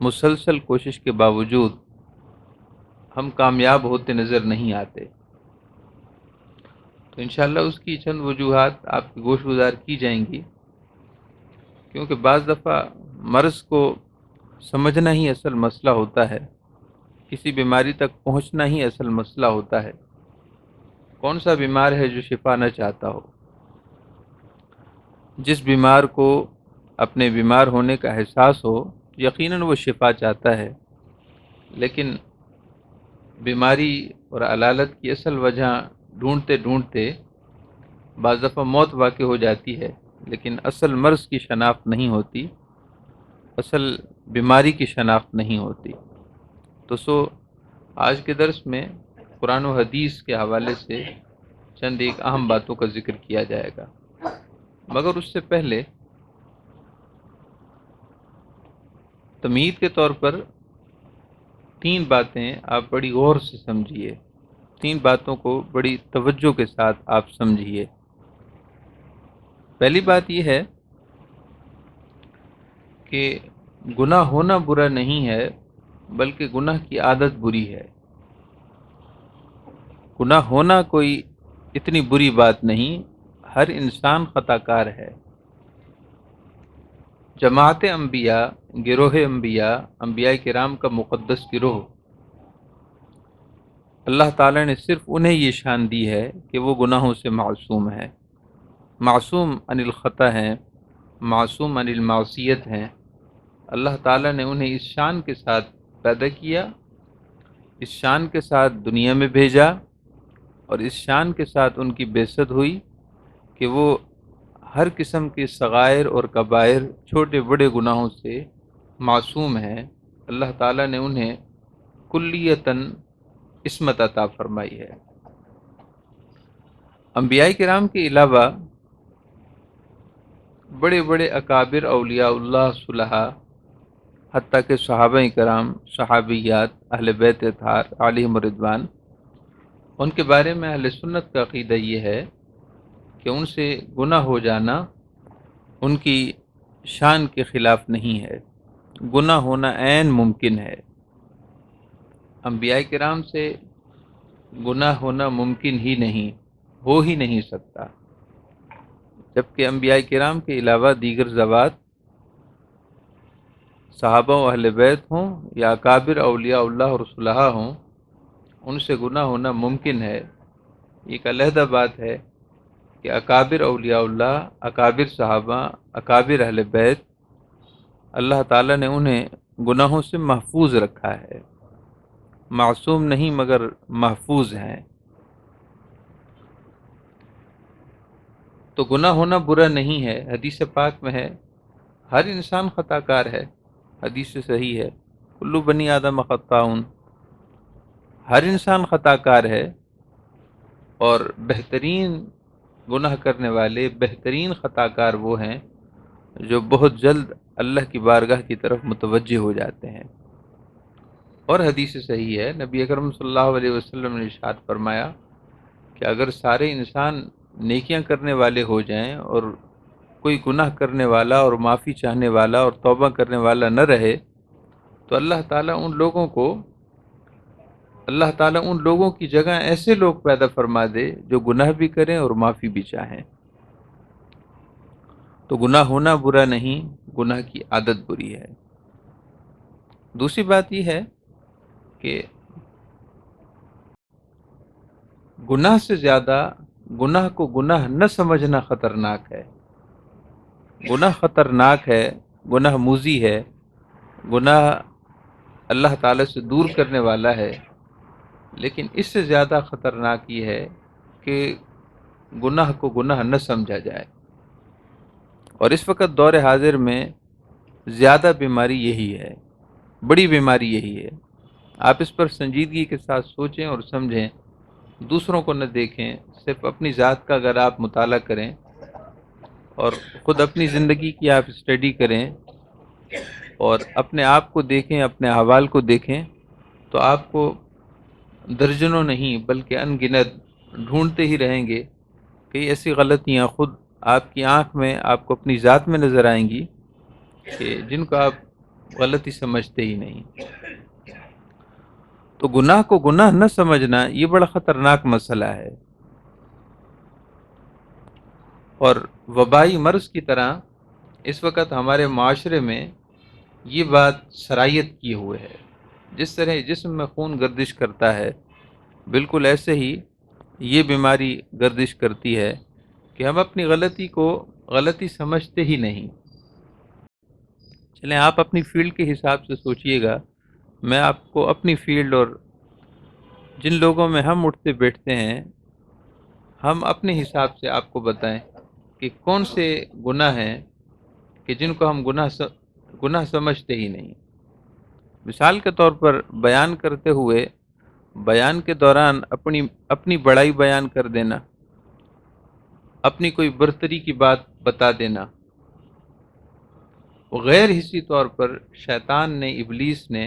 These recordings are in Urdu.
مسلسل کوشش کے باوجود ہم کامیاب ہوتے نظر نہیں آتے، تو انشاءاللہ اس کی چند وجوہات آپ کی گوش گزار کی جائیں گی، کیونکہ بعض دفعہ مرض کو سمجھنا ہی اصل مسئلہ ہوتا ہے، کسی بیماری تک پہنچنا ہی اصل مسئلہ ہوتا ہے۔ کون سا بیمار ہے جو شفا نہ چاہتا ہو؟ جس بیمار کو اپنے بیمار ہونے کا احساس ہو، یقیناً وہ شفا چاہتا ہے، لیکن بیماری اور علالت کی اصل وجہ ڈھونڈتے ڈھونڈتے بعض دفعہ موت واقع ہو جاتی ہے، لیکن اصل مرض کی شناخت نہیں ہوتی، اصل بیماری کی شناخت نہیں ہوتی۔ تو آج کے درس میں قرآن و حدیث کے حوالے سے چند ایک اہم باتوں کا ذکر کیا جائے گا، مگر اس سے پہلے تمہید کے طور پر 3 باتیں آپ بڑی غور سے سمجھیے، 3 باتوں کو بڑی توجہ کے ساتھ آپ سمجھیے۔ پہلی بات یہ ہے کہ گناہ ہونا برا نہیں ہے، بلکہ گناہ کی عادت بری ہے۔ گناہ ہونا کوئی اتنی بری بات نہیں، ہر انسان خطا کار ہے۔ جماعت انبیاء، گروہ انبیاء، انبیاء کرام کا مقدس گروہ، اللہ تعالیٰ نے صرف انہیں یہ شان دی ہے کہ وہ گناہوں سے معصوم ہے، معصوم عن الخطا ہیں، معصوم عن المعصیت ہیں۔ اللہ تعالیٰ نے انہیں اس شان کے ساتھ پیدا کیا، اس شان کے ساتھ دنیا میں بھیجا، اور اس شان کے ساتھ ان کی بعثت ہوئی کہ وہ ہر قسم کے صغائر اور کبائر، چھوٹے بڑے گناہوں سے معصوم ہیں۔ اللہ تعالیٰ نے انہیں کلیتاً عصمت عطا فرمائی ہے۔ انبیاء کرام کے علاوہ بڑے بڑے اکابر اولیاء اللہ صلحاء، حتیٰ کہ صحابہ کرام، صحابیات، اہل بیت اطہار علیہم الرضوان، ان کے بارے میں اہل سنت کا عقیدہ یہ ہے کہ ان سے گناہ ہو جانا ان کی شان کے خلاف نہیں ہے، گناہ ہونا عین ممکن ہے۔ انبیاء کرام سے گناہ ہونا ممکن ہی نہیں، ہو ہی نہیں سکتا، جبکہ انبیاء کرام کے علاوہ دیگر ذوات، صحابہ و اہل بیت ہوں یا اکابر اولیاء اللہ اور صلحاء ہوں، ان سے گناہ ہونا ممکن ہے۔ ایک علیحدہ بات ہے کہ اکابر اولیاء اللہ، اکابر صحابہ، اکابر اہل بیت، اللہ تعالیٰ نے انہیں گناہوں سے محفوظ رکھا ہے، معصوم نہیں مگر محفوظ ہیں۔ تو گناہ ہونا برا نہیں ہے، حدیث پاک میں ہے ہر انسان خطا کار ہے، حدیث سے صحیح ہے، کلو بنی آدم خطاؤن، ہر انسان خطا کار ہے، اور بہترین گناہ کرنے والے، بہترین خطا کار وہ ہیں جو بہت جلد اللہ کی بارگاہ کی طرف متوجہ ہو جاتے ہیں۔ اور حدیث صحیح ہے، نبی اکرم صلی اللہ علیہ وسلم نے ارشاد فرمایا کہ اگر سارے انسان نیکیاں کرنے والے ہو جائیں اور کوئی گناہ کرنے والا اور معافی چاہنے والا اور توبہ کرنے والا نہ رہے، تو اللہ تعالیٰ ان لوگوں کی جگہ ایسے لوگ پیدا فرما دے جو گناہ بھی کریں اور معافی بھی چاہیں۔ تو گناہ ہونا برا نہیں، گناہ کی عادت بری ہے۔ دوسری بات یہ ہے کہ گناہ سے زیادہ گناہ کو گناہ نہ سمجھنا خطرناک ہے۔ گناہ خطرناک ہے، گناہ موذی ہے، گناہ اللہ تعالیٰ سے دور کرنے والا ہے، لیکن اس سے زیادہ خطرناک یہ ہے کہ گناہ کو گناہ نہ سمجھا جائے۔ اور اس وقت دور حاضر میں زیادہ بیماری یہی ہے، بڑی بیماری یہی ہے۔ آپ اس پر سنجیدگی کے ساتھ سوچیں اور سمجھیں، دوسروں کو نہ دیکھیں، صرف اپنی ذات کا اگر آپ مطالعہ کریں اور خود اپنی زندگی کی آپ اسٹڈی کریں اور اپنے آپ کو دیکھیں، اپنے احوال کو دیکھیں، تو آپ کو درجنوں نہیں بلکہ ان گنت ڈھونڈتے ہی رہیں گے کہ ایسی غلطیاں خود آپ کی آنکھ میں، آپ کو اپنی ذات میں نظر آئیں گی کہ جن کو آپ غلطی سمجھتے ہی نہیں۔ تو گناہ کو گناہ نہ سمجھنا یہ بڑا خطرناک مسئلہ ہے، اور وبائی مرض کی طرح اس وقت ہمارے معاشرے میں یہ بات سرایت کیے ہوئے ہے۔ جس طرح جسم میں خون گردش کرتا ہے، بالکل ایسے ہی یہ بیماری گردش کرتی ہے کہ ہم اپنی غلطی کو غلطی سمجھتے ہی نہیں۔ چلیں آپ اپنی فیلڈ کے حساب سے سوچئے گا، میں آپ کو اپنی فیلڈ اور جن لوگوں میں ہم اٹھتے بیٹھتے ہیں، ہم اپنے حساب سے آپ کو بتائیں کہ کون سے گناہ ہیں کہ جن کو ہم گناہ سمجھتے ہی نہیں۔ مثال کے طور پر بیان کرتے ہوئے، بیان کے دوران اپنی بڑائی بیان کر دینا، اپنی کوئی برتری کی بات بتا دینا، غیر حسی طور پر شیطان نے، ابلیس نے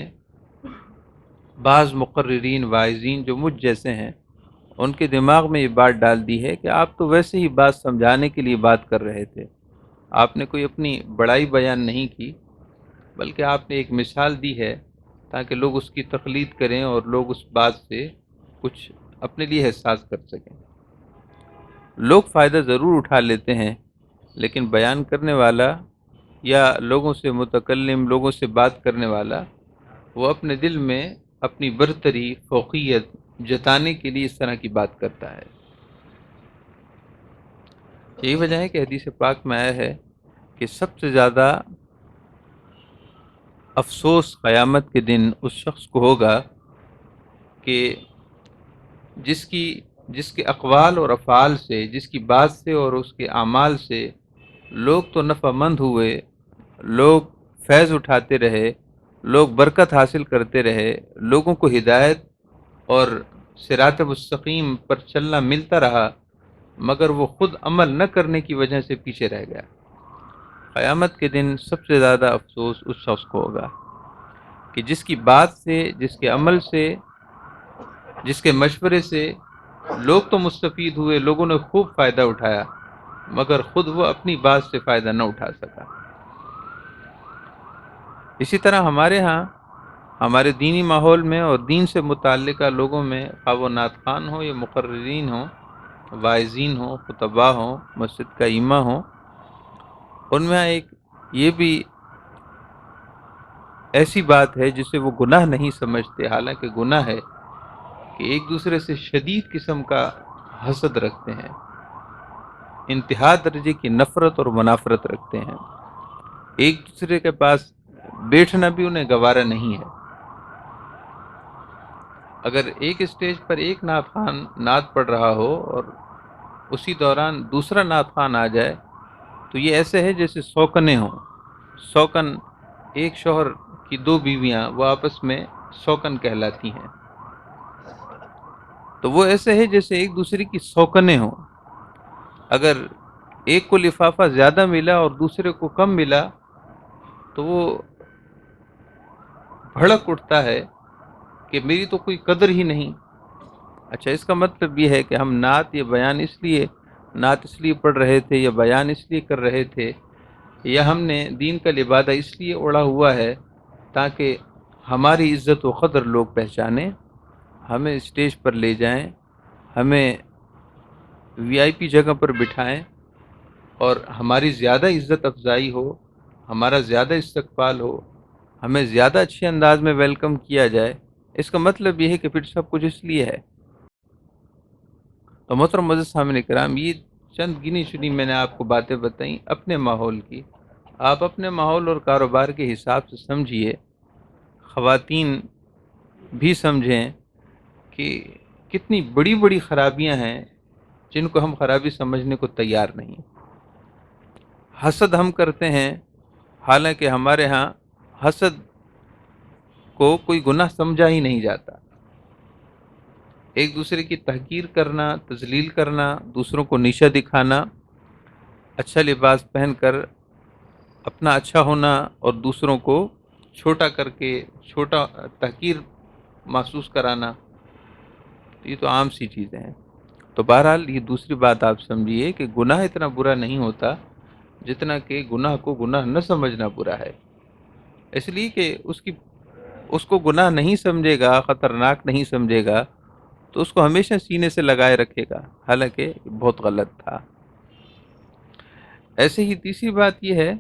بعض مقررین واعظین جو مجھ جیسے ہیں ان کے دماغ میں یہ بات ڈال دی ہے کہ آپ تو ویسے ہی بات سمجھانے کے لیے بات کر رہے تھے، آپ نے کوئی اپنی بڑائی بیان نہیں کی، بلکہ آپ نے ایک مثال دی ہے تاکہ لوگ اس کی تقلید کریں اور لوگ اس بات سے کچھ اپنے لیے احساس کر سکیں۔ لوگ فائدہ ضرور اٹھا لیتے ہیں، لیکن بیان کرنے والا یا لوگوں سے متکلم، لوگوں سے بات کرنے والا، وہ اپنے دل میں اپنی برتری، فوقیت جتانے کے لیے اس طرح کی بات کرتا ہے۔ یہی وجہ ہے کہ حدیث پاک میں آیا ہے کہ سب سے زیادہ افسوس قیامت کے دن اس شخص کو ہوگا کہ جس کے اقوال اور افعال سے، جس کی بات سے اور اس کے اعمال سے لوگ تو نفع مند ہوئے، لوگ فیض اٹھاتے رہے، لوگ برکت حاصل کرتے رہے، لوگوں کو ہدایت اور صراط مستقیم پر چلنا ملتا رہا، مگر وہ خود عمل نہ کرنے کی وجہ سے پیچھے رہ گیا۔ قیامت کے دن سب سے زیادہ افسوس اس شخص کو ہوگا کہ جس کی بات سے، جس کے عمل سے، جس کے مشورے سے لوگ تو مستفید ہوئے، لوگوں نے خوب فائدہ اٹھایا، مگر خود وہ اپنی بات سے فائدہ نہ اٹھا سکا۔ اسی طرح ہمارے ہاں، ہمارے دینی ماحول میں اور دین سے متعلقہ لوگوں میں، خواہ وہ نعت خوان ہوں یا مقررین ہوں، واعظین ہوں، خطباء ہوں، مسجد کا امام ہوں، ان میں ایک یہ بھی ایسی بات ہے جسے وہ گناہ نہیں سمجھتے، حالانکہ گناہ ہے، کہ ایک دوسرے سے شدید قسم کا حسد رکھتے ہیں، انتہا درجے کی نفرت اور منافرت رکھتے ہیں، ایک دوسرے کے پاس بیٹھنا بھی انہیں گوارا نہیں ہے۔ اگر ایک اسٹیج پر ایک نعت خوان نعت پڑھ رہا ہو اور اسی دوران دوسرا نعت خوان آ جائے تو یہ ایسے ہے جیسے سوکنے ہوں۔ سوکن، ایک شوہر کی دو بیویاں وہ آپس میں سوکن کہلاتی ہیں، تو وہ ایسے ہے جیسے ایک دوسرے کی سوکنے ہوں۔ اگر ایک کو لفافہ زیادہ ملا اور دوسرے کو کم ملا تو وہ بھڑک اٹھتا ہے کہ میری تو کوئی قدر ہی نہیں۔ اچھا، اس کا مطلب یہ ہے کہ ہم نعت یا بیان نعت اس لیے پڑھ رہے تھے یا بیان اس لیے کر رہے تھے، یا ہم نے دین کا لبادہ اس لیے اوڑھا ہوا ہے تاکہ ہماری عزت و قدر لوگ پہچانیں، ہمیں اسٹیج پر لے جائیں، ہمیں وی آئی پی جگہ پر بٹھائیں اور ہماری زیادہ عزت افزائی ہو، ہمارا زیادہ استقبال ہو، ہمیں زیادہ اچھے انداز میں ویلکم کیا جائے۔ اس کا مطلب یہ ہے کہ پھر سب کچھ اس لیے ہے۔ تو محترم معزز سامعین کرام، یہ چند گنی چنی میں نے آپ کو باتیں بتائیں اپنے ماحول کی۔ آپ اپنے ماحول اور کاروبار کے حساب سے سمجھیے، خواتین بھی سمجھیں کہ کتنی بڑی بڑی خرابیاں ہیں جن کو ہم خرابی سمجھنے کو تیار نہیں۔ حسد ہم کرتے ہیں، حالانکہ ہمارے ہاں حسد کو کوئی گناہ سمجھا ہی نہیں جاتا۔ ایک دوسرے کی تحقیر کرنا، تذلیل کرنا، دوسروں کو نیچا دکھانا، اچھا لباس پہن کر اپنا اچھا ہونا اور دوسروں کو چھوٹا کر کے چھوٹا تحقیر محسوس کرانا، یہ تو عام سی چیزیں ہیں۔ تو بہرحال یہ دوسری بات آپ سمجھیے کہ گناہ اتنا برا نہیں ہوتا جتنا کہ گناہ کو گناہ نہ سمجھنا برا ہے۔ اس لیے کہ اس کو گناہ نہیں سمجھے گا، خطرناک نہیں سمجھے گا، تو اس کو ہمیشہ سینے سے لگائے رکھے گا، حالانکہ بہت غلط تھا۔ ایسے ہی تیسری بات یہ ہے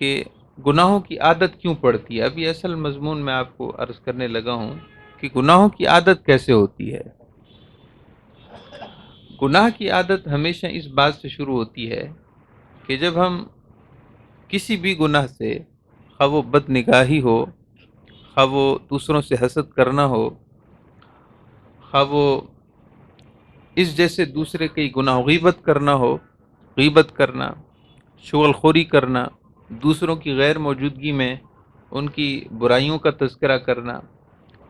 کہ گناہوں کی عادت کیوں پڑتی ہے۔ ابھی اصل مضمون میں آپ کو عرض کرنے لگا ہوں کہ گناہوں کی عادت کیسے ہوتی ہے۔ گناہ کی عادت ہمیشہ اس بات سے شروع ہوتی ہے کہ جب ہم کسی بھی گناہ سے، خواہ وہ بد نگاہی ہو، خواہ وہ دوسروں سے حسد کرنا ہو، خواہ وہ اس جیسے دوسرے کی گناہ، غیبت کرنا ہو، غیبت کرنا، شغل خوری کرنا، دوسروں کی غیر موجودگی میں ان کی برائیوں کا تذکرہ کرنا،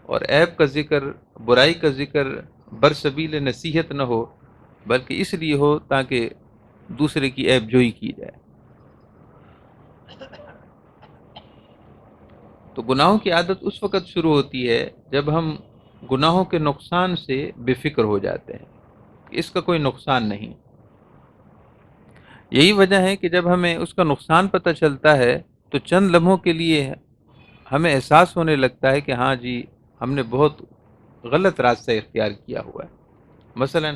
اور عیب کا ذکر، برائی کا ذکر برسبیل نصیحت نہ ہو، بلکہ اس لیے ہو تاکہ دوسرے کی عیب جوئی کی جائے۔ تو گناہوں کی عادت اس وقت شروع ہوتی ہے جب ہم گناہوں کے نقصان سے بے فکر ہو جاتے ہیں کہ اس کا کوئی نقصان نہیں۔ یہی وجہ ہے کہ جب ہمیں اس کا نقصان پتہ چلتا ہے تو چند لمحوں کے لیے ہمیں احساس ہونے لگتا ہے کہ ہاں جی، ہم نے بہت غلط راستہ اختیار کیا ہوا ہے۔ مثلا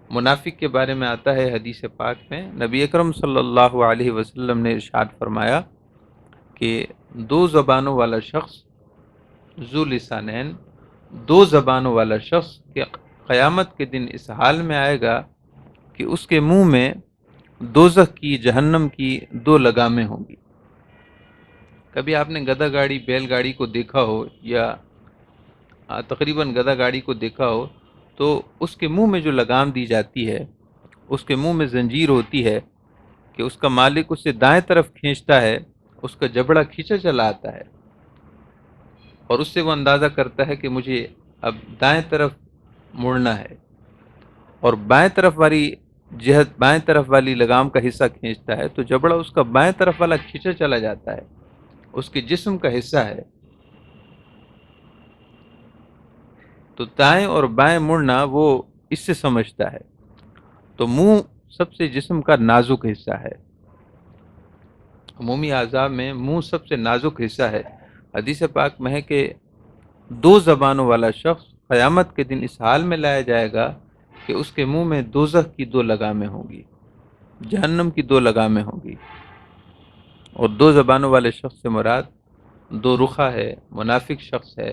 منافق کے بارے میں آتا ہے حدیث پاک میں، نبی اکرم صلی اللہ علیہ وسلم نے ارشاد فرمایا کہ دو زبانوں والا شخص، ذو لسانین، دو زبانوں والا شخص کہ قیامت کے دن اس حال میں آئے گا کہ اس کے منہ میں دوزخ کی، جہنم کی دو لگامیں ہوں گی۔ کبھی آپ نے گدھا گاڑی، بیل گاڑی کو دیکھا ہو، یا تقریباً گدھا گاڑی کو دیکھا ہو، تو اس کے منہ میں جو لگام دی جاتی ہے، اس کے منہ میں زنجیر ہوتی ہے کہ اس کا مالک اسے دائیں طرف کھینچتا ہے، اس کا جبڑا کھینچا چلا آتا ہے، اور اس سے وہ اندازہ کرتا ہے کہ مجھے اب دائیں طرف مڑنا ہے، اور بائیں طرف والی جہت، بائیں طرف والی لگام کا حصہ کھینچتا ہے تو جبڑا اس کا بائیں طرف والا کھینچا چلا جاتا ہے، اس کے جسم کا حصہ ہے۔ تو دائیں اور بائیں مڑنا وہ اس سے سمجھتا ہے۔ تو منہ سب سے جسم کا نازک حصہ ہے، عمومی اعضاء میں منہ سب سے نازک حصہ ہے۔ حدیث پاک میں ہے کہ دو زبانوں والا شخص قیامت کے دن اس حال میں لایا جائے گا کہ اس کے منہ میں دوزخ کی دو لگامیں ہوں گی، جہنم کی دو لگامیں ہوں گی۔ اور دو زبانوں والے شخص سے مراد دو رخا ہے، منافق شخص ہے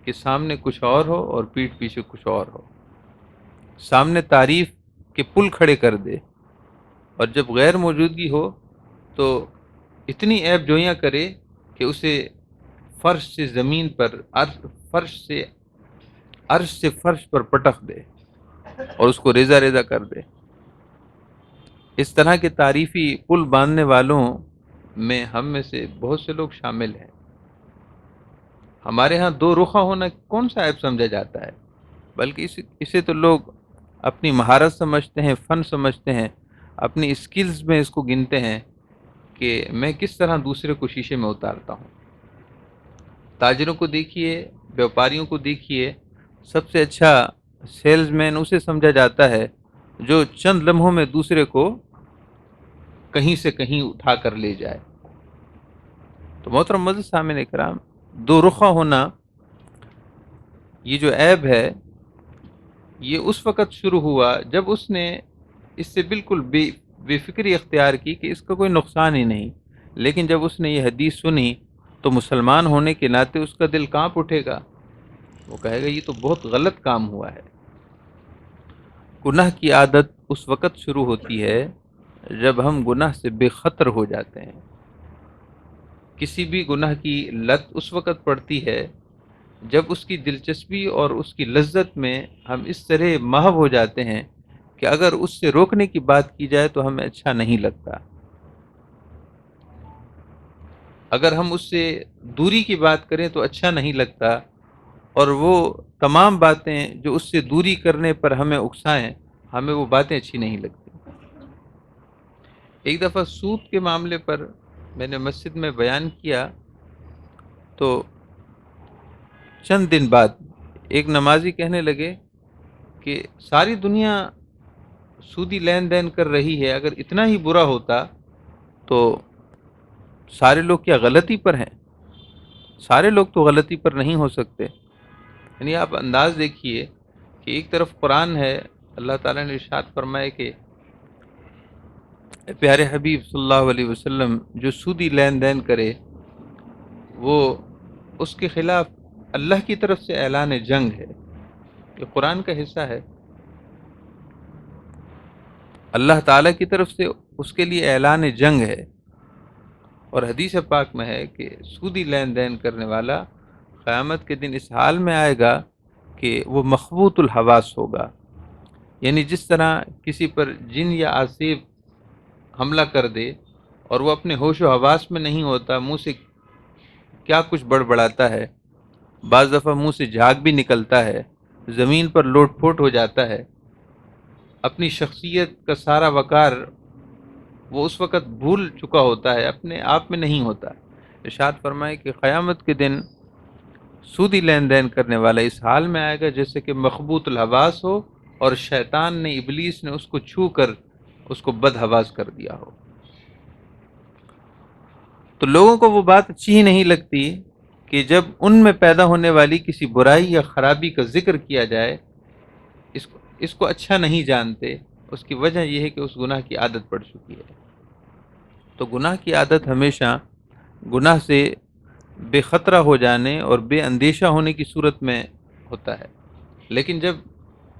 کہ سامنے کچھ اور ہو اور پیٹھ پیچھے کچھ اور ہو، سامنے تعریف کے پل کھڑے کر دے، اور جب غیر موجودگی ہو تو اتنی عیب جوئیاں کرے کہ اسے فرش سے زمین پر، عرش سے فرش پر پٹخ دے اور اس کو ریزہ ریزہ کر دے۔ اس طرح کے تعریفی پل باندھنے والوں میں ہم میں سے بہت سے لوگ شامل ہیں۔ ہمارے ہاں دو رخا ہونا کون سا عیب سمجھا جاتا ہے، بلکہ اسے تو لوگ اپنی مہارت سمجھتے ہیں، فن سمجھتے ہیں، اپنی اسکلز میں اس کو گنتے ہیں کہ میں کس طرح دوسرے کو شیشے میں اتارتا ہوں۔ تاجروں کو دیکھیے، بیوپاریوں کو دیکھیے، سب سے اچھا سیلز مین اسے سمجھا جاتا ہے جو چند لمحوں میں دوسرے کو کہیں سے کہیں اٹھا کر لے جائے۔ تو محترم معزز سامعین اکرام، دو رخا ہونا، یہ جو عیب ہے، یہ اس وقت شروع ہوا جب اس نے اس سے بالکل بے فکری اختیار کی کہ اس کا کوئی نقصان ہی نہیں، لیکن جب اس نے یہ حدیث سنی تو مسلمان ہونے کے ناطے اس کا دل کانپ اٹھے گا، وہ کہے گا یہ تو بہت غلط کام ہوا ہے۔ گناہ کی عادت اس وقت شروع ہوتی ہے جب ہم گناہ سے بے خطر ہو جاتے ہیں۔ کسی بھی گناہ کی لت اس وقت پڑتی ہے جب اس کی دلچسپی اور اس کی لذت میں ہم اس طرح محو ہو جاتے ہیں کہ اگر اس سے روکنے کی بات کی جائے تو ہمیں اچھا نہیں لگتا، اگر ہم اس سے دوری کی بات کریں تو اچھا نہیں لگتا، اور وہ تمام باتیں جو اس سے دوری کرنے پر ہمیں اکسائیں، ہمیں وہ باتیں اچھی نہیں لگتی۔ ایک دفعہ سود کے معاملے پر میں نے مسجد میں بیان کیا، تو چند دن بعد ایک نمازی کہنے لگے کہ ساری دنیا سودی لین دین کر رہی ہے، اگر اتنا ہی برا ہوتا تو سارے لوگ کیا غلطی پر ہیں؟ سارے لوگ تو غلطی پر نہیں ہو سکتے. یعنی آپ انداز دیکھیے کہ ایک طرف قرآن ہے، اللہ تعالیٰ نے ارشاد فرمائے کہ اے پیارے حبیب صلی اللہ علیہ وسلم، جو سودی لین دین کرے وہ اس کے خلاف اللہ کی طرف سے اعلان جنگ ہے. یہ قرآن کا حصہ ہے، اللہ تعالیٰ کی طرف سے اس کے لیے اعلان جنگ ہے. اور حدیث پاک میں ہے کہ سودی لین دین کرنے والا قیامت کے دن اس حال میں آئے گا کہ وہ مخبوط الحواس ہوگا. یعنی جس طرح کسی پر جن یا آصف حملہ کر دے اور وہ اپنے ہوش و حواس میں نہیں ہوتا، منہ سے کیا کچھ بڑبڑاتا ہے، بعض دفعہ منہ سے جھاگ بھی نکلتا ہے، زمین پر لوٹ پھوٹ ہو جاتا ہے، اپنی شخصیت کا سارا وقار وہ اس وقت بھول چکا ہوتا ہے، اپنے آپ میں نہیں ہوتا. ارشاد فرمائے کہ قیامت کے دن سودی لین دین کرنے والا اس حال میں آئے گا جیسے کہ مخبوط الحواس ہو اور شیطان نے، ابلیس نے اس کو چھو کر اس کو بد حواس کر دیا ہو. تو لوگوں کو وہ بات اچھی ہی نہیں لگتی کہ جب ان میں پیدا ہونے والی کسی برائی یا خرابی کا ذکر کیا جائے، اس کو اچھا نہیں جانتے. اس کی وجہ یہ ہے کہ اس گناہ کی عادت پڑ چکی ہے. تو گناہ کی عادت ہمیشہ گناہ سے بے خطرہ ہو جانے اور بے اندیشہ ہونے کی صورت میں ہوتا ہے، لیکن جب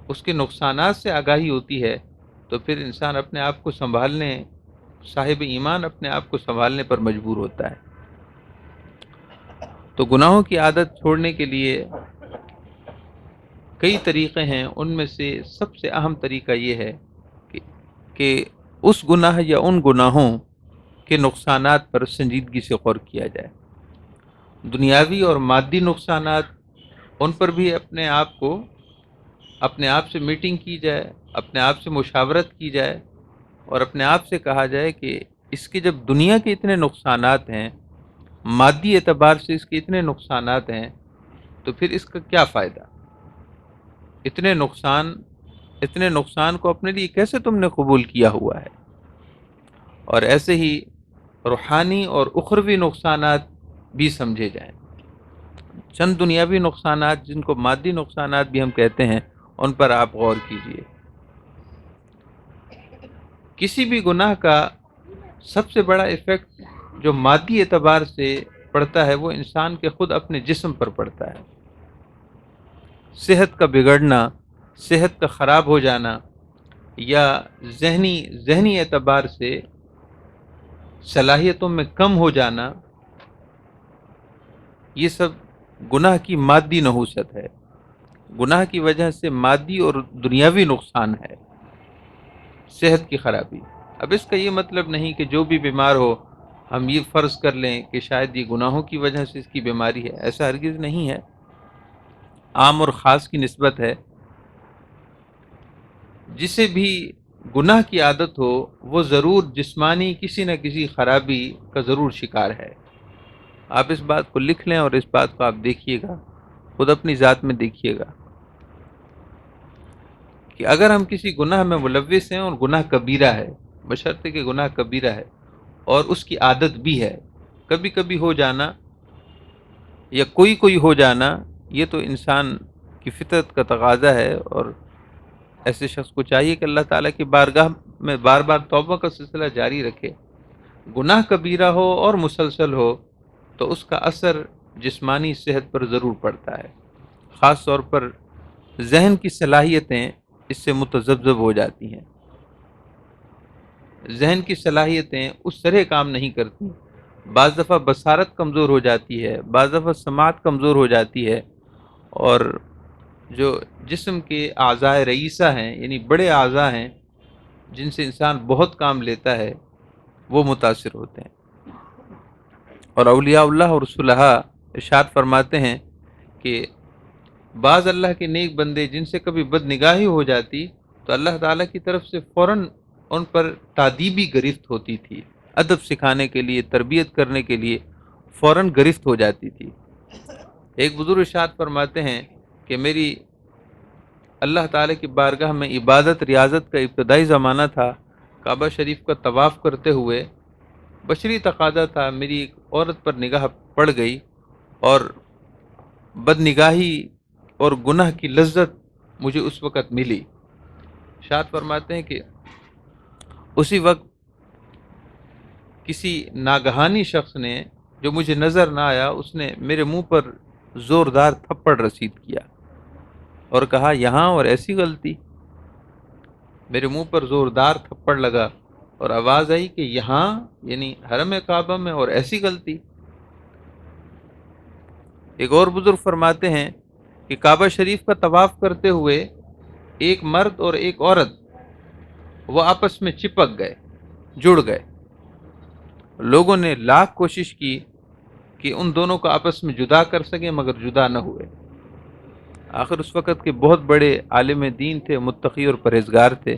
اس کے نقصانات سے آگاہی ہوتی ہے تو پھر انسان اپنے آپ کو سنبھالنے، صاحب ایمان اپنے آپ کو سنبھالنے پر مجبور ہوتا ہے. تو گناہوں کی عادت چھوڑنے کے لیے کئی طریقے ہیں. ان میں سے سب سے اہم طریقہ یہ ہے کہ اس گناہ یا ان گناہوں کے نقصانات پر سنجیدگی سے غور کیا جائے. دنیاوی اور مادی نقصانات، ان پر بھی اپنے آپ سے میٹنگ کی جائے، اپنے آپ سے مشاورت کی جائے اور اپنے آپ سے کہا جائے کہ اس کے جب دنیا کے اتنے نقصانات ہیں، مادی اعتبار سے اس کے اتنے نقصانات ہیں، تو پھر اس کا کیا فائدہ؟ اتنے نقصان کو اپنے لیے کیسے تم نے قبول کیا ہوا ہے؟ اور ایسے ہی روحانی اور اخروی نقصانات بھی سمجھے جائیں. چند دنیاوی نقصانات جن کو مادی نقصانات بھی ہم کہتے ہیں، ان پر آپ غور کیجئے. کسی بھی گناہ کا سب سے بڑا ایفیکٹ جو مادی اعتبار سے پڑتا ہے وہ انسان کے خود اپنے جسم پر پڑتا ہے. صحت کا بگڑنا، صحت کا خراب ہو جانا، یا ذہنی اعتبار سے صلاحیتوں میں کم ہو جانا، یہ سب گناہ کی مادی نحوست ہے. گناہ کی وجہ سے مادی اور دنیاوی نقصان ہے، صحت کی خرابی. اب اس کا یہ مطلب نہیں کہ جو بھی بیمار ہو ہم یہ فرض کر لیں کہ شاید یہ گناہوں کی وجہ سے اس کی بیماری ہے. ایسا ہرگز نہیں ہے، عام اور خاص کی نسبت ہے. جسے بھی گناہ کی عادت ہو وہ ضرور جسمانی کسی نہ کسی خرابی کا ضرور شکار ہے. آپ اس بات کو لکھ لیں اور اس بات کو آپ دیکھیے گا، خود اپنی ذات میں دیکھیے گا کہ اگر ہم کسی گناہ میں ملوث ہیں اور گناہ کبیرہ ہے، بشرطے کہ گناہ کبیرہ ہے اور اس کی عادت بھی ہے، کبھی کبھی ہو جانا یا کوئی ہو جانا، یہ تو انسان کی فطرت کا تقاضا ہے. اور ایسے شخص کو چاہیے کہ اللہ تعالیٰ کی بارگاہ میں بار بار توبہ کا سلسلہ جاری رکھے. گناہ کبیرہ ہو اور مسلسل ہو تو اس کا اثر جسمانی صحت پر ضرور پڑتا ہے. خاص طور پر ذہن کی صلاحیتیں اس سے متذبذب ہو جاتی ہیں. ذہن کی صلاحیتیں اس طرح کام نہیں کرتی. بعض دفعہ بصارت کمزور ہو جاتی ہے، بعض دفعہ سماعت کمزور ہو جاتی ہے، اور جو جسم کے اعضاء رئیسہ ہیں، یعنی بڑے اعضاء ہیں جن سے انسان بہت کام لیتا ہے، وہ متاثر ہوتے ہیں. اور اولیاء اللہ اور صلحاء ارشاد فرماتے ہیں کہ بعض اللہ کے نیک بندے جن سے کبھی بد نگاہی ہو جاتی تو اللہ تعالیٰ کی طرف سے فوراً ان پر تادیبی گرفت ہوتی تھی، ادب سکھانے کے لیے، تربیت کرنے کے لیے فوراً گرفت ہو جاتی تھی. ایک بزرگ ارشاد فرماتے ہیں کہ میری اللہ تعالیٰ کی بارگاہ میں عبادت ریاضت کا ابتدائی زمانہ تھا. کعبہ شریف کا طواف کرتے ہوئے بشری تقاضا تھا، میری ایک عورت پر نگاہ پڑ گئی اور بد نگاہی اور گناہ کی لذت مجھے اس وقت ملی۔ ارشاد فرماتے ہیں کہ اسی وقت کسی ناگہانی شخص نے جو مجھے نظر نہ آیا، اس نے میرے منہ پر زوردار تھپڑ رسید کیا اور کہا یہاں اور ایسی غلطی۔ میرے منہ پر زوردار تھپڑ لگا اور آواز آئی کہ یہاں یعنی حرم کعبہ میں اور ایسی غلطی۔ ایک اور بزرگ فرماتے ہیں کہ کعبہ شریف کا طواف کرتے ہوئے ایک مرد اور ایک عورت وہ آپس میں چپک گئے، جڑ گئے۔ لوگوں نے لاکھ کوشش کی کہ ان دونوں کو آپس میں جدا کر سکیں مگر جدا نہ ہوئے۔ آخر اس وقت کے بہت بڑے عالم دین تھے، متقی اور پرہیزگار تھے،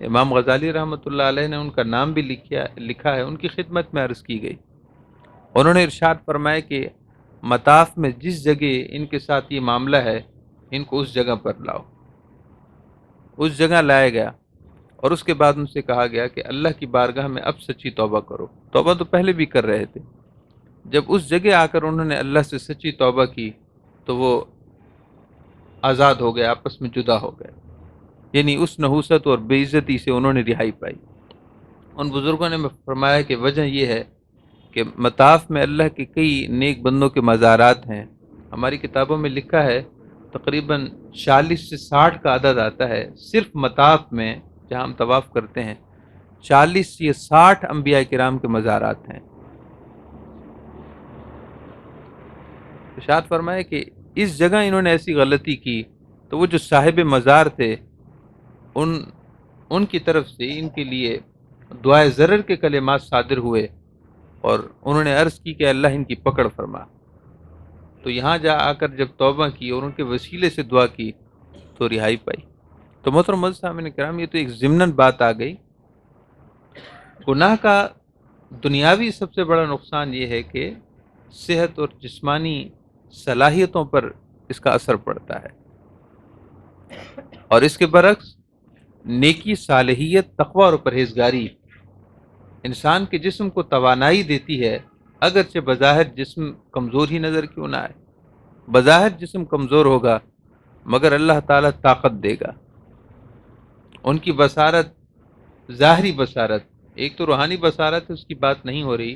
امام غزالی رحمۃ اللہ علیہ نے ان کا نام بھی لکھا ہے، ان کی خدمت میں عرض کی گئی۔ انہوں نے ارشاد فرمایا کہ مطاف میں جس جگہ ان کے ساتھ یہ معاملہ ہے، ان کو اس جگہ پر لاؤ۔ اس جگہ لایا گیا اور اس کے بعد ان سے کہا گیا کہ اللہ کی بارگاہ میں اب سچی توبہ کرو۔ توبہ تو پہلے بھی کر رہے تھے، جب اس جگہ آ کر انہوں نے اللہ سے سچی توبہ کی تو وہ آزاد ہو گئے، آپس میں جدا ہو گئے، یعنی اس نحوست اور بے عزتی سے انہوں نے رہائی پائی۔ ان بزرگوں نے فرمایا کہ وجہ یہ ہے کہ مطاف میں اللہ کے کئی نیک بندوں کے مزارات ہیں۔ ہماری کتابوں میں لکھا ہے تقریباً 40 سے 60 کا عدد آتا ہے، صرف مطاف میں جہاں ہم طواف کرتے ہیں 40 یا 60 انبیاء کرام کے مزارات ہیں۔ ارشاد فرمایا کہ اس جگہ انہوں نے ایسی غلطی کی تو وہ جو صاحب مزار تھے ان کی طرف سے ان کے لیے دعائے ضرر کے کلمات صادر ہوئے اور انہوں نے عرض کی کہ اللہ ان کی پکڑ فرما۔ تو یہاں جا آ کر جب توبہ کی اور ان کے وسیلے سے دعا کی تو رہائی پائی۔ تو محترم سامعین کرام، یہ تو ایک ضمناً بات آ گئی۔ گناہ کا دنیاوی سب سے بڑا نقصان یہ ہے کہ صحت اور جسمانی صلاحیتوں پر اس کا اثر پڑتا ہے، اور اس کے برعکس نیکی، صالحیت، تقوی اور پرہیزگاری انسان کے جسم کو توانائی دیتی ہے، اگرچہ بظاہر جسم کمزور ہی نظر کیوں نہ آئے۔ بظاہر جسم کمزور ہوگا مگر اللہ تعالیٰ طاقت دے گا۔ ان کی بصارت، ظاہری بصارت، ایک تو روحانی بصارت ہے، اس کی بات نہیں ہو رہی،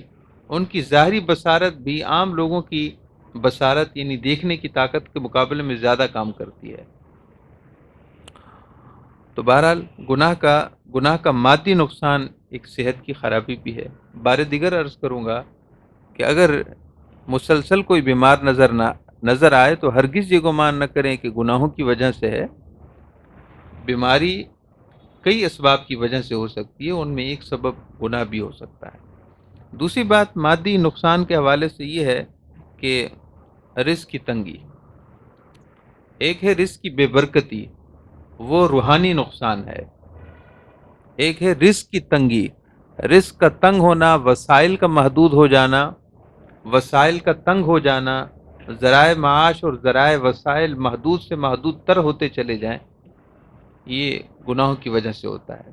ان کی ظاہری بصارت بھی عام لوگوں کی بصارت یعنی دیکھنے کی طاقت کے مقابلے میں زیادہ کام کرتی ہے۔ تو بہرحال گناہ کا مادی نقصان ایک صحت کی خرابی بھی ہے۔ بار دیگر عرض کروں گا کہ اگر مسلسل کوئی بیمار نظر آئے تو ہرگز یہ گمان نہ کریں کہ گناہوں کی وجہ سے ہے۔ بیماری کئی اسباب کی وجہ سے ہو سکتی ہے، ان میں ایک سبب گناہ بھی ہو سکتا ہے۔ دوسری بات مادی نقصان کے حوالے سے یہ ہے کہ رزق کی تنگی، ایک ہے رزق کی بے برکتی، وہ روحانی نقصان ہے۔ ایک ہے رزق کی تنگی، رزق کا تنگ ہونا، وسائل کا محدود ہو جانا، وسائل کا تنگ ہو جانا، ذرائع معاش اور ذرائع وسائل محدود سے محدود تر ہوتے چلے جائیں، یہ گناہوں کی وجہ سے ہوتا ہے۔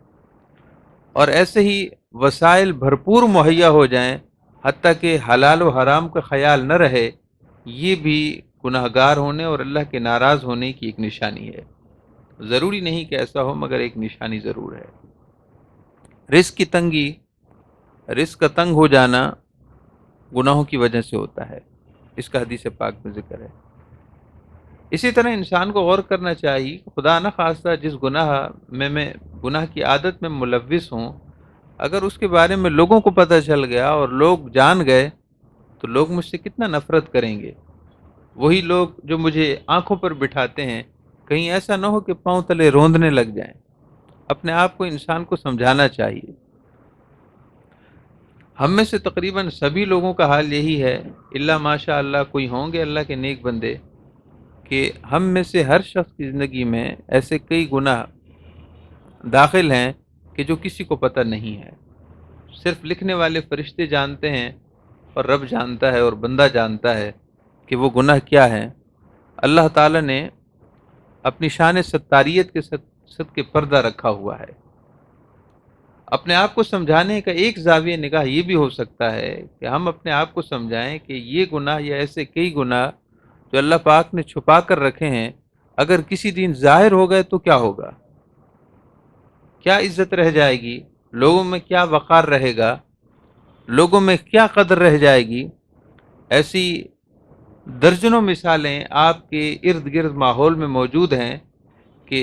اور ایسے ہی وسائل بھرپور مہیا ہو جائیں حتیٰ کہ حلال و حرام کا خیال نہ رہے، یہ بھی گناہ گار ہونے اور اللہ کے ناراض ہونے کی ایک نشانی ہے۔ ضروری نہیں کہ ایسا ہو مگر ایک نشانی ضرور ہے۔ رزق کی تنگی، رزق کا تنگ ہو جانا گناہوں کی وجہ سے ہوتا ہے، اس کا حدیث پاک میں ذکر ہے۔ اسی طرح انسان کو غور کرنا چاہیے، خدا نہ خواستہ جس گناہ کی عادت میں ملوث ہوں، اگر اس کے بارے میں لوگوں کو پتہ چل گیا اور لوگ جان گئے تو لوگ مجھ سے کتنا نفرت کریں گے۔ وہی لوگ جو مجھے آنکھوں پر بٹھاتے ہیں، کہیں ایسا نہ ہو کہ پاؤں تلے روندنے لگ جائیں۔ اپنے آپ کو انسان کو سمجھانا چاہیے۔ ہم میں سے تقریباً سبھی لوگوں کا حال یہی ہے، الا ماشاء اللہ کوئی ہوں گے اللہ کے نیک بندے، کہ ہم میں سے ہر شخص کی زندگی میں ایسے کئی گناہ داخل ہیں کہ جو کسی کو پتہ نہیں ہے، صرف لکھنے والے فرشتے جانتے ہیں اور رب جانتا ہے اور بندہ جانتا ہے کہ وہ گناہ کیا ہیں۔ اللہ تعالیٰ نے اپنی شان ستاریت کے صدقے پردہ رکھا ہوا ہے۔ اپنے آپ کو سمجھانے کا ایک زاویہ نگاہ یہ بھی ہو سکتا ہے کہ ہم اپنے آپ کو سمجھائیں کہ یہ گناہ یا ایسے کئی گناہ جو اللہ پاک نے چھپا کر رکھے ہیں، اگر کسی دن ظاہر ہو گئے تو کیا ہوگا، کیا عزت رہ جائے گی، لوگوں میں کیا وقار رہے گا، لوگوں میں کیا قدر رہ جائے گی۔ ایسی درجنوں مثالیں آپ کے ارد گرد ماحول میں موجود ہیں کہ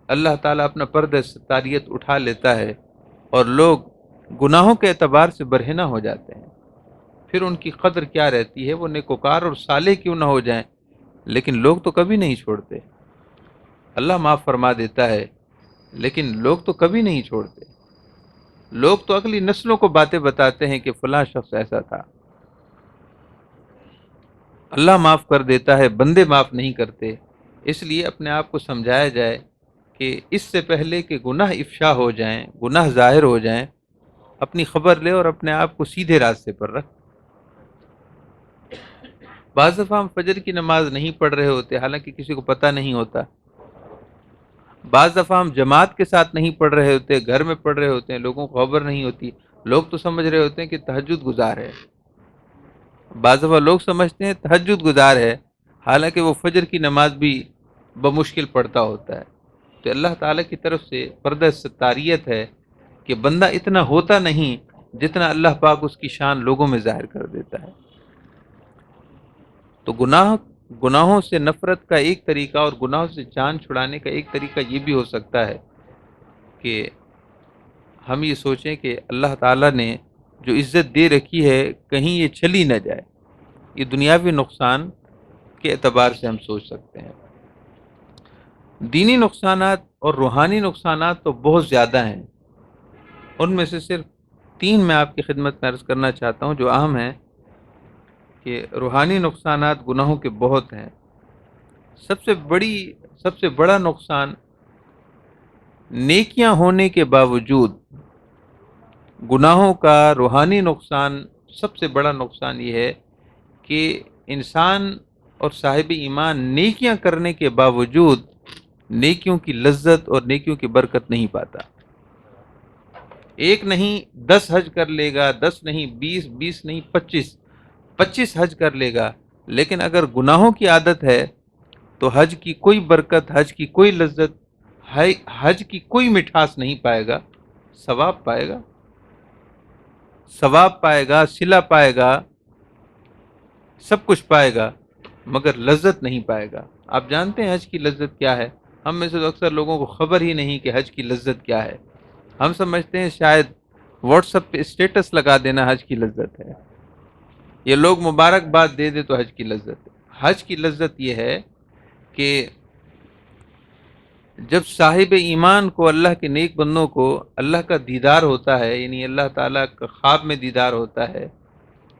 اللہ تعالیٰ اپنا پردہ ستاریت اٹھا لیتا ہے اور لوگ گناہوں کے اعتبار سے برہنہ ہو جاتے ہیں، پھر ان کی قدر کیا رہتی ہے، وہ نیکوکار اور صالح کیوں نہ ہو جائیں، لیکن لوگ تو کبھی نہیں چھوڑتے۔ اللہ معاف فرما دیتا ہے لیکن لوگ تو کبھی نہیں چھوڑتے، لوگ تو اگلی نسلوں کو باتیں بتاتے ہیں کہ فلاں شخص ایسا تھا۔ اللہ معاف کر دیتا ہے، بندے معاف نہیں کرتے۔ اس لیے اپنے آپ کو سمجھایا جائے کہ اس سے پہلے کہ گناہ افشا ہو جائیں، گناہ ظاہر ہو جائیں، اپنی خبر لے اور اپنے آپ کو سیدھے راستے پر رکھ۔ بعض دفعہ ہم فجر کی نماز نہیں پڑھ رہے ہوتے حالانکہ کسی کو پتہ نہیں ہوتا، بعض دفعہ ہم جماعت کے ساتھ نہیں پڑھ رہے ہوتے، گھر میں پڑھ رہے ہوتے ہیں، لوگوں کو خبر نہیں ہوتی، لوگ تو سمجھ رہے ہوتے ہیں کہ تہجد گزار ہے، بعض دفعہ لوگ سمجھتے ہیں تہجد گزار ہے حالانکہ وہ فجر کی نماز بھی بمشکل پڑھتا ہوتا ہے۔ تو اللہ تعالیٰ کی طرف سے پردہ ستاریت ہے کہ بندہ اتنا ہوتا نہیں جتنا اللہ پاک اس کی شان لوگوں میں ظاہر کر دیتا ہے۔ تو گناہوں سے نفرت کا ایک طریقہ اور گناہوں سے جان چھڑانے کا ایک طریقہ یہ بھی ہو سکتا ہے کہ ہم یہ سوچیں کہ اللہ تعالیٰ نے جو عزت دے رکھی ہے کہیں یہ چلی نہ جائے۔ یہ دنیاوی نقصان کے اعتبار سے ہم سوچ سکتے ہیں۔ دینی نقصانات اور روحانی نقصانات تو بہت زیادہ ہیں، ان میں سے صرف 3 میں آپ کی خدمت میں عرض کرنا چاہتا ہوں جو اہم ہیں کہ روحانی نقصانات گناہوں کے بہت ہیں۔ سب سے بڑا نقصان نیکیاں ہونے کے باوجود گناہوں کا روحانی نقصان، سب سے بڑا نقصان یہ ہے کہ انسان اور صاحب ایمان نیکیاں کرنے کے باوجود نیکیوں کی لذت اور نیکیوں کی برکت نہیں پاتا۔ ایک نہیں 10 حج کر لے گا، 10 نہیں 20، 20 نہیں 25 حج کر لے گا، لیکن اگر گناہوں کی عادت ہے تو حج کی کوئی برکت، حج کی کوئی لذت، حج کی کوئی مٹھاس نہیں پائے گا۔ ثواب پائے گا، صلہ پائے گا، سب کچھ پائے گا، مگر لذت نہیں پائے گا۔ آپ جانتے ہیں حج کی لذت کیا ہے؟ ہم میں سے تو اکثر لوگوں کو خبر ہی نہیں کہ حج کی لذت کیا ہے۔ ہم سمجھتے ہیں شاید واٹس ایپ پہ اسٹیٹس لگا دینا حج کی لذت ہے، یہ لوگ مبارکباد دے دے تو حج کی لذت ہے۔ حج کی لذت یہ ہے کہ جب صاحب ایمان کو، اللہ کے نیک بندوں کو اللہ کا دیدار ہوتا ہے، یعنی اللہ تعالیٰ کا خواب میں دیدار ہوتا ہے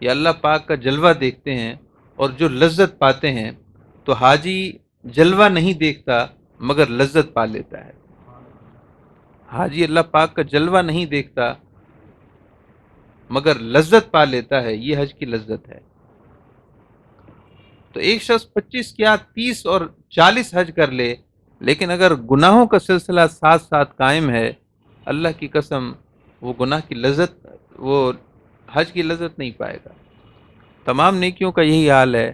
یا اللہ پاک کا جلوہ دیکھتے ہیں اور جو لذت پاتے ہیں، تو حاجی جلوہ نہیں دیکھتا مگر لذت پا لیتا ہے۔ حاجی اللہ پاک کا جلوہ نہیں دیکھتا مگر لذت پا لیتا ہے، یہ حج کی لذت ہے۔ تو ایک شخص 25 کیا 30 اور 40 حج کر لے، لیکن اگر گناہوں کا سلسلہ ساتھ ساتھ قائم ہے، اللہ کی قسم وہ گناہ کی لذت، وہ حج کی لذت نہیں پائے گا۔ تمام نیکیوں کا یہی حال ہے۔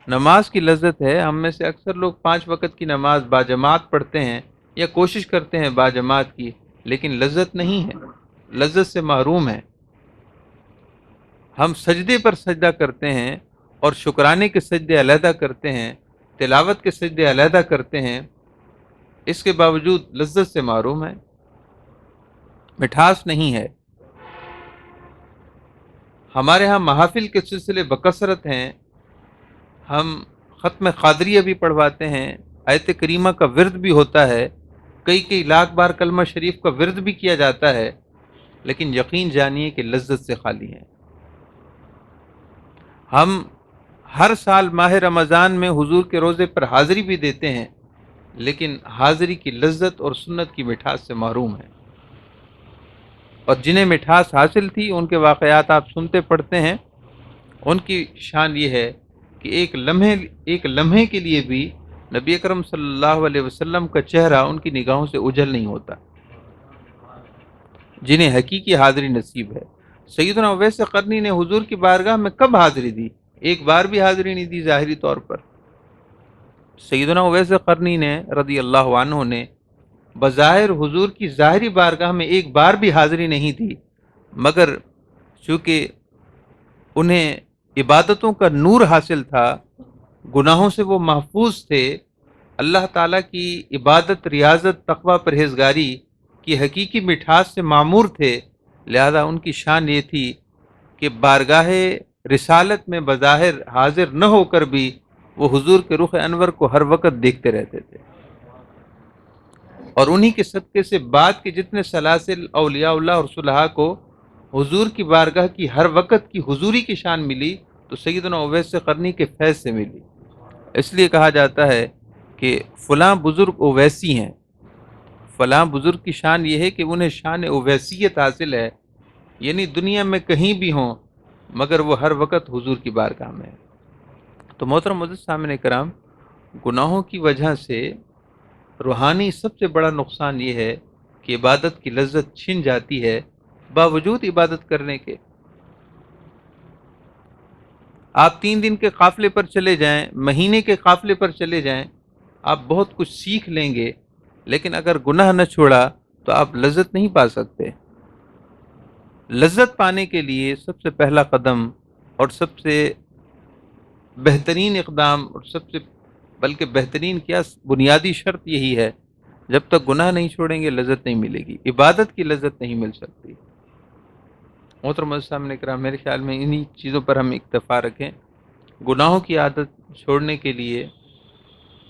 نماز کی لذت ہے، ہم میں سے اکثر لوگ 5 وقت کی نماز باجماعت پڑھتے ہیں یا کوشش کرتے ہیں باجماعت کی، لیکن لذت نہیں ہے، لذت سے محروم ہے۔ ہم سجدے پر سجدہ کرتے ہیں اور شکرانے کے سجدے علیحدہ کرتے ہیں، تلاوت کے سجدے علیحدہ کرتے ہیں، اس کے باوجود لذت سے محروم ہے، مٹھاس نہیں ہے۔ ہمارے ہاں محافل کے سلسلے بکثرت ہیں، ہم ختم قادریہ بھی پڑھواتے ہیں، آیت کریمہ کا ورد بھی ہوتا ہے، کئی لاکھ بار کلمہ شریف کا ورد بھی کیا جاتا ہے، لیکن یقین جانیے کہ لذت سے خالی ہیں۔ ہم ہر سال ماہ رمضان میں حضور کے روزے پر حاضری بھی دیتے ہیں، لیکن حاضری کی لذت اور سنت کی مٹھاس سے محروم ہیں۔ اور جنہیں مٹھاس حاصل تھی ان کے واقعات آپ سنتے پڑھتے ہیں، ان کی شان یہ ہے کہ ایک لمحے کے لیے بھی نبی اکرم صلی اللہ علیہ وسلم کا چہرہ ان کی نگاہوں سے اوجھل نہیں ہوتا۔ جنہیں حقیقی حاضری نصیب ہے۔ سیدنا اویس قرنی نے حضور کی بارگاہ میں کب حاضری دی؟ ایک بار بھی حاضری نہیں دی ظاہری طور پر۔ سیدنا اویس قرنی نے رضی اللہ عنہ نے بظاہر حضور کی ظاہری بارگاہ میں ایک بار بھی حاضری نہیں دی، مگر چونکہ انہیں عبادتوں کا نور حاصل تھا، گناہوں سے وہ محفوظ تھے، اللہ تعالیٰ کی عبادت، ریاضت، تقوی، پرہیزگاری کی حقیقی مٹھاس سے معمور تھے، لہذا ان کی شان یہ تھی کہ بارگاہ رسالت میں بظاہر حاضر نہ ہو کر بھی وہ حضور کے رخ انور کو ہر وقت دیکھتے رہتے تھے، اور انہی کے صدقے سے بعد کے جتنے سلاسل اولیاء اللہ اور صلحاء کو حضور کی بارگاہ کی ہر وقت کی حضوری کی شان ملی تو سیدنا اویس قرنی کے فیض سے ملی۔ اس لیے کہا جاتا ہے کہ فلاں بزرگ اویسی ہیں، فلاں بزرگ کی شان یہ ہے کہ انہیں شان اویسیت حاصل ہے، یعنی دنیا میں کہیں بھی ہوں مگر وہ ہر وقت حضور کی بارگاہ میں ہے۔ تو محترم معزز سامعین کرام، گناہوں کی وجہ سے روحانی سب سے بڑا نقصان یہ ہے کہ عبادت کی لذت چھن جاتی ہے باوجود عبادت کرنے کے۔ آپ 3 دن کے قافلے پر چلے جائیں، مہینے کے قافلے پر چلے جائیں، آپ بہت کچھ سیکھ لیں گے، لیکن اگر گناہ نہ چھوڑا تو آپ لذت نہیں پا سکتے۔ لذت پانے کے لیے سب سے پہلا قدم اور سب سے بہترین اقدام اور سب سے بلکہ بہترین کیا بنیادی شرط یہی ہے، جب تک گناہ نہیں چھوڑیں گے لذت نہیں ملے گی، عبادت کی لذت نہیں مل سکتی۔ محترم السلام کرام، میرے خیال میں انہی چیزوں پر ہم اکتفا رکھیں۔ گناہوں کی عادت چھوڑنے کے لیے،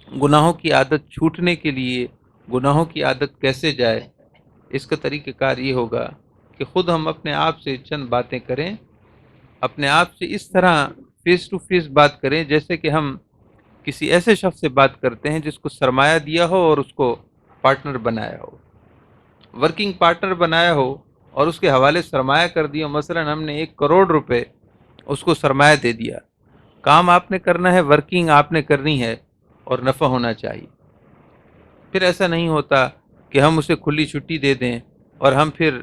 گناہوں کی عادت چھوٹنے کے لیے، گناہوں کی عادت کیسے جائے، اس کا طریقہ کار یہ ہوگا کہ خود ہم اپنے آپ سے چند باتیں کریں، اپنے آپ سے اس طرح فیس ٹو فیس بات کریں جیسے کہ ہم کسی ایسے شخص سے بات کرتے ہیں جس کو سرمایہ دیا ہو اور اس کو پارٹنر بنایا ہو، ورکنگ پارٹنر بنایا ہو اور اس کے حوالے سرمایہ کر دیا، مثلا ہم نے 1 کروڑ روپے اس کو سرمایہ دے دیا، کام آپ نے کرنا ہے، ورکنگ آپ نے کرنی ہے اور نفع ہونا چاہیے۔ پھر ایسا نہیں ہوتا کہ ہم اسے کھلی چھٹی دے دیں اور ہم پھر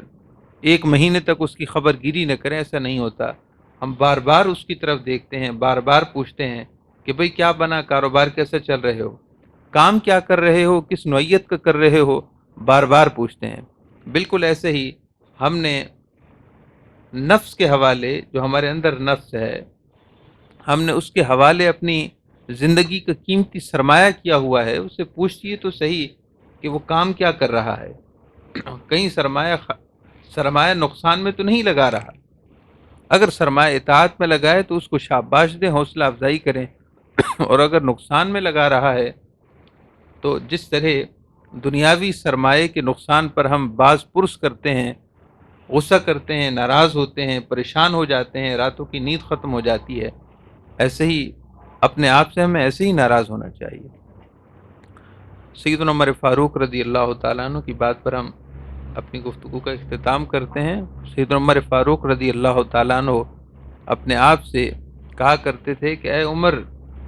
1 مہینے تک اس کی خبر گیری نہ کریں، ایسا نہیں ہوتا۔ ہم بار بار اس کی طرف دیکھتے ہیں، بار بار پوچھتے ہیں کہ بھئی کیا بنا، کاروبار کیسا چل رہے ہو، کام کیا کر رہے ہو، کس نوعیت کا کر رہے ہو، بار بار پوچھتے ہیں۔ بالکل ایسے ہی ہم نے نفس کے حوالے، جو ہمارے اندر نفس ہے، ہم نے اس کے حوالے اپنی زندگی کا قیمتی سرمایہ کیا ہوا ہے، اسے پوچھئے تو صحیح کہ وہ کام کیا کر رہا ہے، کہیں سرمایہ نقصان میں تو نہیں لگا رہا۔ اگر سرمایہ اطاعت میں لگائے تو اس کو شاباش دیں، حوصلہ افزائی کریں، اور اگر نقصان میں لگا رہا ہے تو جس طرح دنیاوی سرمایے کے نقصان پر ہم باز پرس کرتے ہیں، غصہ کرتے ہیں، ناراض ہوتے ہیں، پریشان ہو جاتے ہیں، راتوں کی نیند ختم ہو جاتی ہے، ایسے ہی اپنے آپ سے ہمیں ایسے ہی ناراض ہونا چاہیے۔ سیدنا عمر فاروق رضی اللہ تعالیٰ عنہ کی بات پر ہم اپنی گفتگو کا اختتام کرتے ہیں۔ سیدنا عمر فاروق رضی اللہ تعالیٰ عنہ اپنے آپ سے کہا کرتے تھے کہ اے عمر،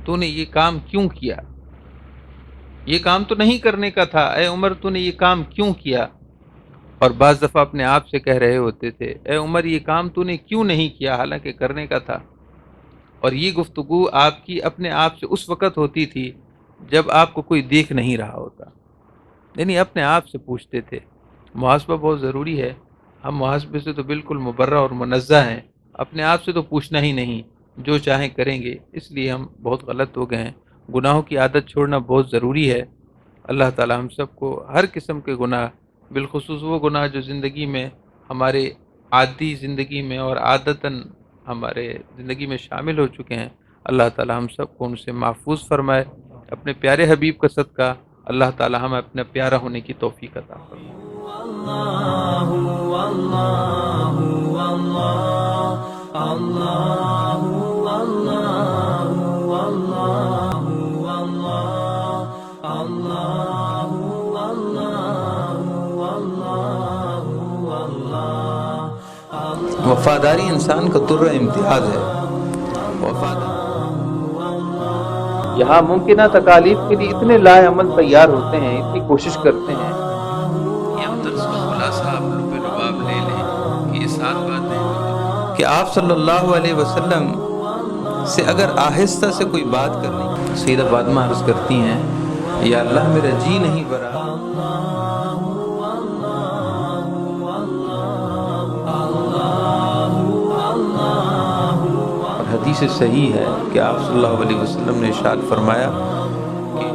تو نے یہ کام کیوں کیا، یہ کام تو نہیں کرنے کا تھا، اے عمر تو نے یہ کام کیوں کیا؟ اور بعض دفعہ اپنے آپ سے کہہ رہے ہوتے تھے اے عمر یہ کام تو نے کیوں نہیں کیا، حالانکہ کرنے کا تھا۔ اور یہ گفتگو آپ کی اپنے آپ سے اس وقت ہوتی تھی جب آپ کو کوئی دیکھ نہیں رہا ہوتا، یعنی اپنے آپ سے پوچھتے تھے۔ محاسبہ بہت ضروری ہے، ہم محاسبے سے تو بالکل مبرہ اور منزہ ہیں، اپنے آپ سے تو پوچھنا ہی نہیں، جو چاہیں کریں گے، اس لیے ہم بہت غلط ہو گئے ہیں۔ گناہوں کی عادت چھوڑنا بہت ضروری ہے۔ اللہ تعالی ہم سب کو ہر قسم کے گناہ، بالخصوص وہ گناہ جو زندگی میں ہمارے عادی زندگی میں اور عادتاً ہمارے زندگی میں شامل ہو چکے ہیں، اللہ تعالی ہم سب کو ان سے محفوظ فرمائے۔ اپنے پیارے حبیب کا صدقہ اللہ تعالی ہمیں اپنا پیارا ہونے کی توفیق عطا فرمائے۔ اللہ اللہ اللہ اللہ اللہ اللہ وفاداری انسان کا در امتیاز ہے۔ یہاں ممکنہ تکالیف کے لیے اتنے لائے عمل تیار ہوتے ہیں، اتنی کوشش کرتے ہیں کہ ہم درس کا خلاصہ آپ لب لباب لیں کہ آپ صلی اللہ علیہ وسلم سے اگر آہستہ سے کوئی بات کرنی، سیدہ فاطمہ عرض کرتی ہیں یا اللہ میرا جی نہیں بھرا، اور حدیث صحیح ہے کہ آپ صلی اللہ علیہ وسلم نے ارشاد فرمایا کہ